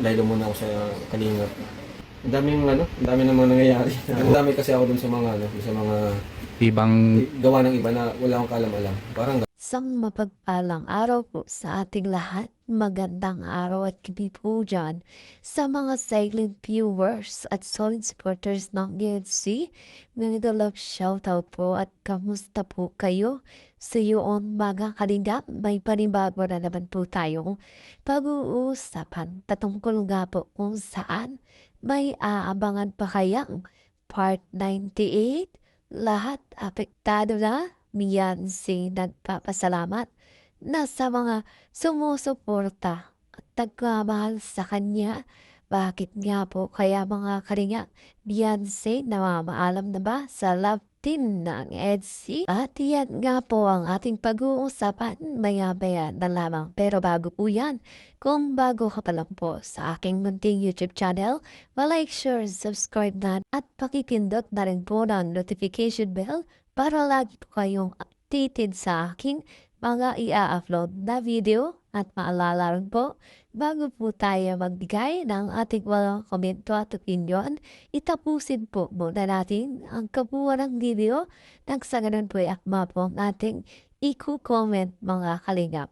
sideline muna ako sa Kalingap. Ang daming ang dami namang nangyayari. Ang dami kasi ako dun sa mga sa mga Ibang gawa ng iba na wala akong kaalam-alam. Parang Isang mapagpalang araw po sa ating lahat. Magandang araw at gabi po dyan sa mga silent viewers at solid supporters ng GNC. Mga love shoutout po at kamusta po kayo? Sa iyon mga kalingap, may panibago na naman po tayong pag-uusapan. Patungkol nga po kung saan may aabangan pa kayang part 98. Lahat apektado na. Beyonce nagpapasalamat na sa mga sumusuporta at nagmamahal sa kanya. Bakit nga po kaya mga karinga Beyonce namamaalam na ba sa love team ng EDC? At yan nga po ang ating pag-uusapan maya-maya na lamang. Pero bago po yan, kung bago ka pa lang po sa aking munting YouTube channel, like, share, subscribe na at pakipindot na rin po ng notification bell para lagi po kayong updated sa aking mga i-upload na video. At maalala rin po, bago po tayo magbigay ng ating mga komento at opinion, itapusin po muna natin ang kabuuan ng video nang sa ganun po ay akma po ang ating i-comment mga kalingap.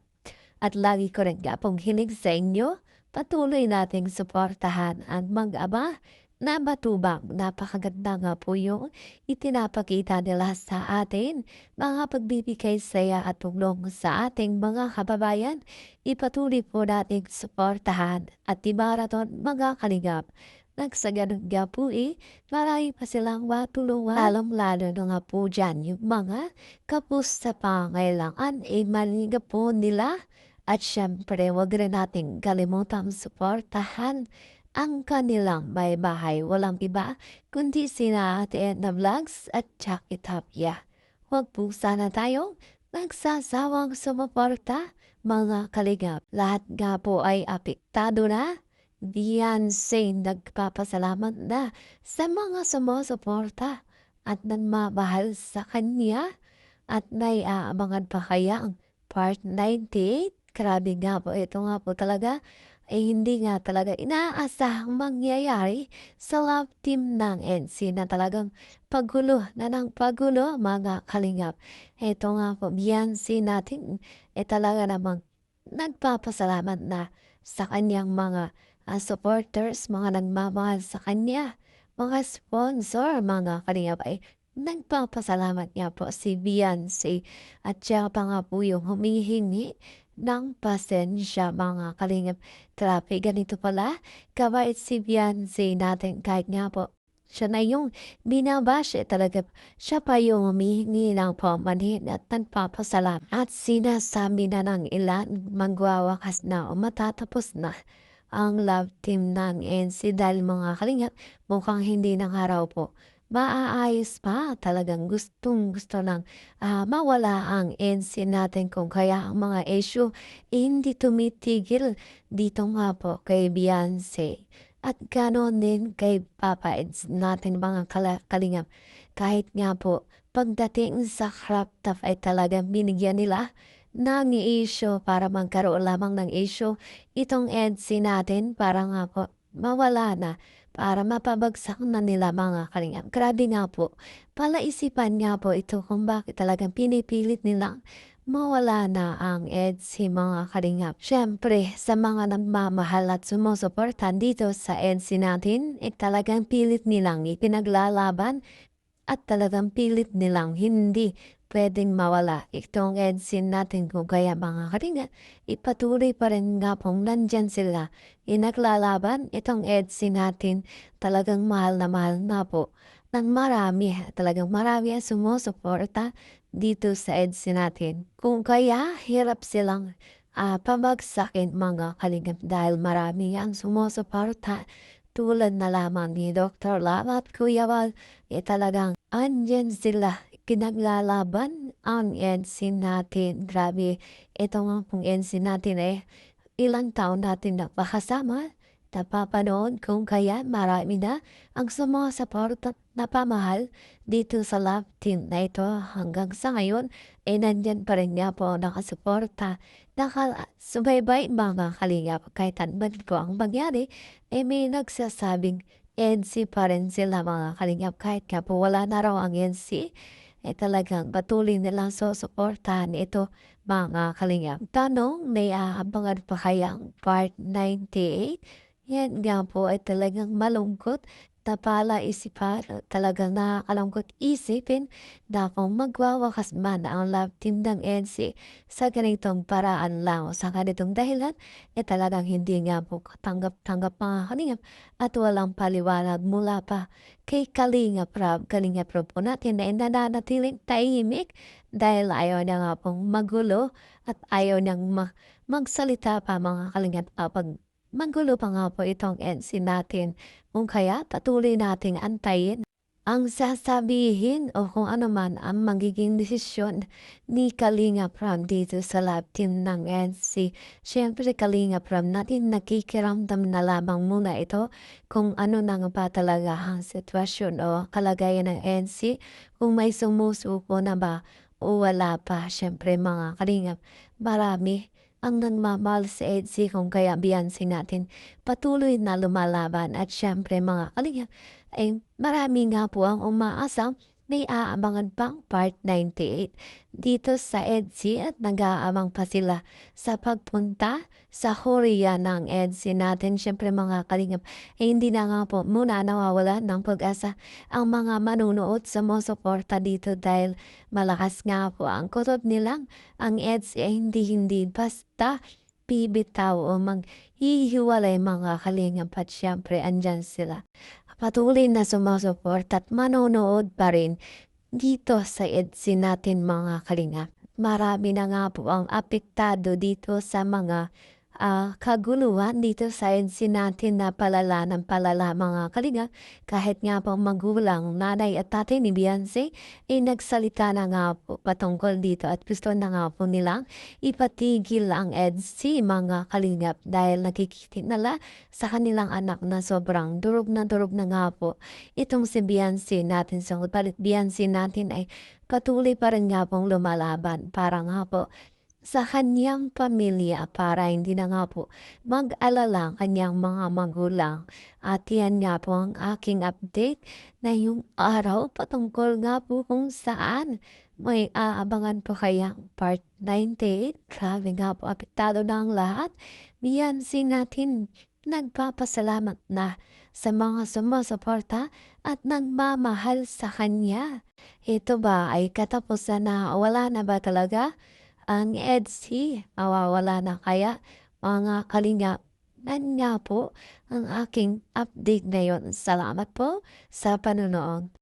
At lagi ko rin nga pong hiling sa inyo, patuloy nating suportahan ang mag-ama na matubang. Napakaganda nga po yung itinapakita nila sa atin, mga pagbibigay saya at tulong sa ating mga kababayan. Ipatuloy po nating suportahan at i-marathon mga kalingap. Nagsaganon nga po marami pa silang matulungan. Alam-lalo na nga po dyan yung mga kapos sa pangailangan maninga po nila. At syempre, wag rin nating kalimutang suportahan ang kanilang may bahay. Walang iba kundi sina Ate Edna Vlogs at Jackie Tapia. Huwag po sana tayong nagsasawang sumuporta mga kalingap. Lahat nga po ay apektado na. Beyonce nagpapasalamat na sa mga sumusuporta at nagmamahal sa kanya. At may aabangan pa kaya ang part 98. Grabe nga po, ito nga po talaga hindi nga talaga inaasahang mangyayari sa love team ng NC na talagang pagulo na ng pagulo mga kalingap. Ito nga po, Beyonce natin talaga namang nagpapasalamat na sa kanyang mga supporters, mga nagmamahal sa kanya, mga sponsor, mga kalingap ay nagpapasalamat nga po si Beyonce at siya pa nga po yung humihingi ng pasensya mga kalingap. Grabe, ganito pala kabait si Beyonce natin kahit nga po siya na yung binabash talaga. Siya pa yung humihingi ng pamanhin at nagpapasalamat. At sinasabi na ng ilan magwawakas na o matatapos na ang love team ng NC dahil mga kalingap mukhang hindi na nga raw po maaayos pa. Talagang gustong gusto ng mawala ang NC natin kung kaya ang mga issue hindi tumitigil dito nga po kay Beyonce. At gano'n din kay Papa Eds natin mga kalingap. Kahit nga po pagdating sa crop top ay talagang binigyan nila ng issue para magkaroon lamang ng issue itong NC natin para nga po mawala na, para mapabagsak na nila mga kalingap. Grabe nga po, palaisipan nga po ito kung bakit talagang pinipilit nilang mawala na ang EDC mga kalingap. Siyempre, sa mga nagmamahal at sumusuportan dito sa EDC natin, talagang pilit nilang ipinaglalaban at talagang pilit nilang hindi pwedeng mawala itong EDC natin kung kaya mga kalingap. Ipatuloy pa rin nga pong nandyan sila inaglalaban itong EDC natin. Talagang mahal na po ng marami. Talagang marami ang sumusuporta dito sa EDC natin. Kung kaya hirap silang pabagsakin mga kalingap dahil marami ang sumusuporta. Tulad na lamang ni Dr. Lama at Kuya Wal, talagang andyan sila kinaglalaban ang NC natin. Grabe, ito nga pong NC natin ilang taon natin napakasama, napapanood kung kaya marami na ang sumusuporta napamahal dito sa love team na ito hanggang sa ngayon nandyan pa rin nga po nakasuporta, nakasubaybay mga kalingap kahit anman po ang mangyari, may nagsasabing NC pa rin sila mga kalingap kahit nga po wala na raw ang NC, talagang patuloy nilang susuportahan ito mga kalingap. Tanong, may aabangan pa kayang part 98? Yan nga po ay talagang malungkot na palaisipan at talagang nakakalungkot isipin na kung magwawakas man ang love team ng NC sa ganitong paraan lang o sa ganitong dahilan, talagang hindi nga po katanggap-tanggap mga kalingap at walang paliwanag mula pa kay Kalingap Rob po natin na nananatiling tahimik dahil ayaw niya nga pong magulo at ayaw niyang magsalita pa mga kalingap pag magulo pa nga po itong NC natin. Kung kaya patuloy nating antayin ang sasabihin o kung ano man ang magiging desisyon ni Kalinga Pram dito sa love team ng NC. Siyempre Kalinga Pram natin nakikiramdam na lamang muna ito kung ano na nga ba talaga ang sitwasyon o kalagayan ng NC, kung may sumusuko na ba o wala pa. Siyempre mga Kalingap, marami ang nagmamahal sa EDC kung kaya Beyonce natin patuloy na lumalaban at syempre mga kalingap ay marami nga po ang umaasang may aabangan pang part 98 dito sa EDC at nag-aabang pa sila sa pagpunta sa Korea ng EDC natin. Syempre mga kalingap hindi na nga po muna nawawala ng pag-asa ang mga manunood sa suporta dito dahil malakas nga po ang kutob nilang ang EDC ay hindi basta bibitaw o maghihiwalay mga kalingap at syempre andyan sila. Patuloy na sumusuport at manonood pa rin dito sa EDC natin mga kalingap. Marami na nga po ang apektado dito sa mga kaguluhan dito sa EDC natin na palala ng palala mga kalingap. Kahit nga po magulang, nanay at tatay ni Beyonce nagsalita na nga po patungkol dito at gusto na nga po nilang ipatigil ang EDC mga kalingap dahil nakikita nila sa kanilang anak na sobrang durog na nga po itong si Beyonce natin. So palit Beyonce natin ay patuloy pa rin nga pong lumalaban para nga po sa kanyang pamilya para hindi na nga po mag-alala ang kanyang mga magulang. At yan nga po ang aking update na yung araw patungkol nga po kung saan may aabangan po kaya part 98. Grabe nga po, apektado na ang lahat. Beyonce natin nagpapasalamat na sa mga sumusuporta at nagmamahal sa kanya. Ito ba ay katapusan na wala na ba talaga ang EDC? Mawawala na kaya mga kalingap? Yan nga po ang aking update ngayon. Salamat po sa panonood.